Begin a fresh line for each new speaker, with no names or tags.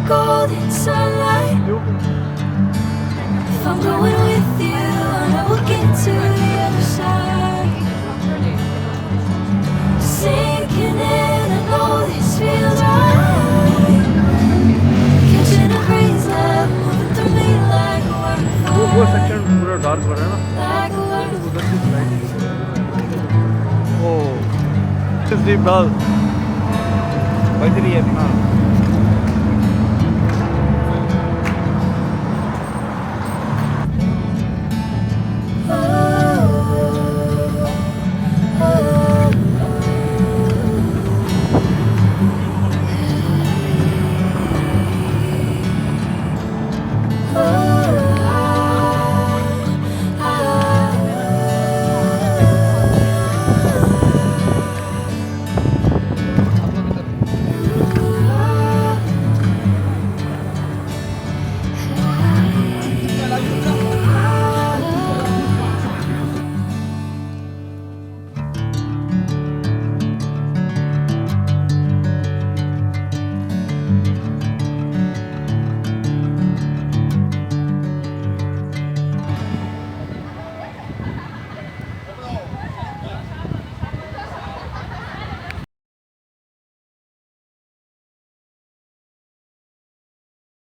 golden sunlight. If I'm going with you, I know we'll get to the other side. Sinking in, I know this feels right. Catching a breeze, love moving through me like a waterfall.
वो section पूरा dark हो रहा है ना
Like a waterfall.
Oh this the bell बज रही है।